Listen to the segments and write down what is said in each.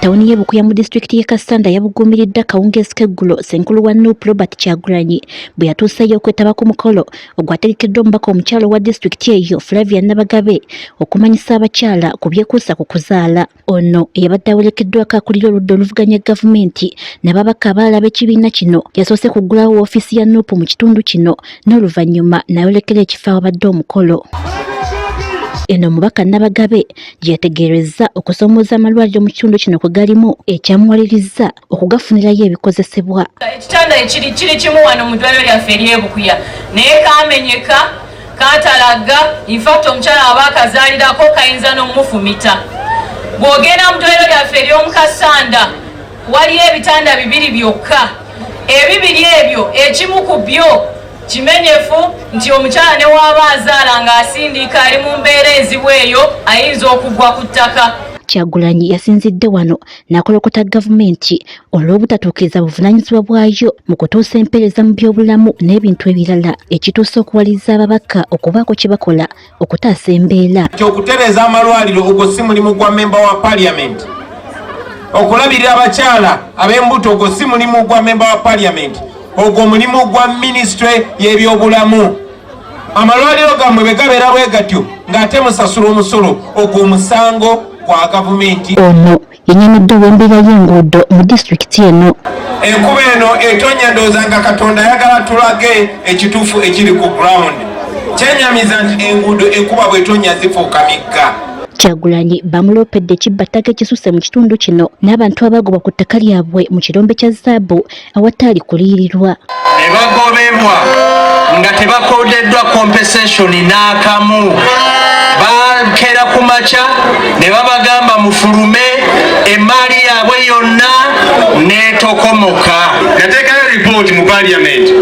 Tawuni y'e Bukuya mu disitulikiti y'e Kassanda yabuguumiridde akawungeezi k'eggulo Ssenkulu wa Nuupu Robert Kyagulanyi bwe yatuuseeyo okwetaba ku mukolo ogwategekeddwa omubaka omukyala wa disitulikiti eyo Flavia Nabagabe okumanyisa abakyala ku byekuusa ku kuzaala. Ono eyabadde awerekeddwako akulira oludda oluvuganya gavumenti n'ababaka abalala b'ekibiina kino yasoose kuggulawo woofiisi ya Nuupu mu kitundu kino n'oluvannyuma n'ayolekera ekifo awabadde omukolo. Eno omubaka Nabagabe gye yategeerezza okusoomooza amalwaliro mu kitundu kino kwe galimu ekyamuwalirizza okugafunirayo ebikozesebwa. Ekitanda kiri kimu wano mu ddwaliro lyaffe ery'e Bukuya naye kamenyeka katalaga infact omukyala aba akazaalirako kayinza n'omufumita. Bw'ogenda mu ddwaliro lyaffe ery'omu Kassanda waliyo ebitanda 2 byokka. Ebibiri ebyo ekimu ku byo kimenyefu nti omukyala ne waba azaala ng'asindika ali mu mbeera enzibu eyo ayinza okugwa ku ttaka. Kyagulanyi yasinzidde wano n'akolokota gavumenti olw'obutatuukiriza buvunaanyizibwa bwayo mu kutuusa empeereza mu by'obulamu n'ebintu ebirala ekituusa okuwaliriza ababaka okubaako kye bakola okutaasa embeera. Okutereeza amalwaliro ogwo si mulimu gwa memba wa paliamenti. Okulabirira abakyala ab'embuto ogwo si mulimu gwa memba wa paliamenti. Ogwo mulimu gwa minisitule y'ebyobulamu. Amalwaliro gammwe bwe gabeera bwe gatyo ng'ate musasula omusolo ogwo omusango gwa gavumenti. Ono yenyamiddewo embeera y'enguudo mu disitulikiti eno. Enkuba eno etonnya ndowooza nga Katonda ayagala tulage ekituufu ekiri ku ground. Kyenyamiza nti enguudo enkuba bw'etonnya zifuuka migga. Kyagulanyi bamuloopedde ekibbattaka ekisusse mu kitundu kino n'abantu abagobwa ku ttaka lyabwe mu kirombe kya zaabu awataali kuliyirirwa. Ne bagobebwa nga tebakoodeddwa compensation n'akamu. Bakeera ku makya ne babagamba mufulume emmaali yaabwe yonna n'etokomoka. Yateekayo ripooti mu paliamenti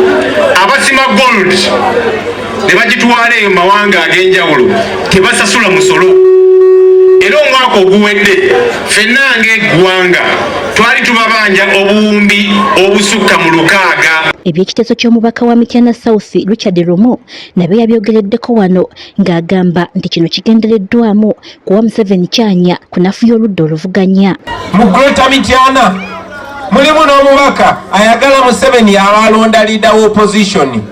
abasima gold ne bagitwala eyo mawanga ag'enjawulo tebasasula musolo. Era omwaka oguwedde ffenna ng'eggwanga twali tubabanja obuwumbi obusukka mu 600. Ebyekiteeso ky'omubaka wa Mityana South Richard Lumu nabyo yabyogereddeko wano ng'agamba nti kino kigendereddwamu kuwa Museveni kyanya kunafuya oludda oluvuganya. Mu Greater Mityana mulimu n'omubaka ayagala Museveni abalonda leader wa opposition.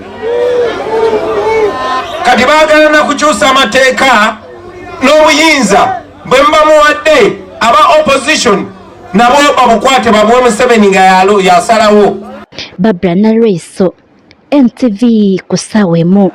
Kati baagala na kukyusa amateeka n'obuyinza bwe mbamuwadde aba opposition nabo babukwate babuwe Museveni nga yasalawo. Barbara Nareso, NTV ku ssaawa emu.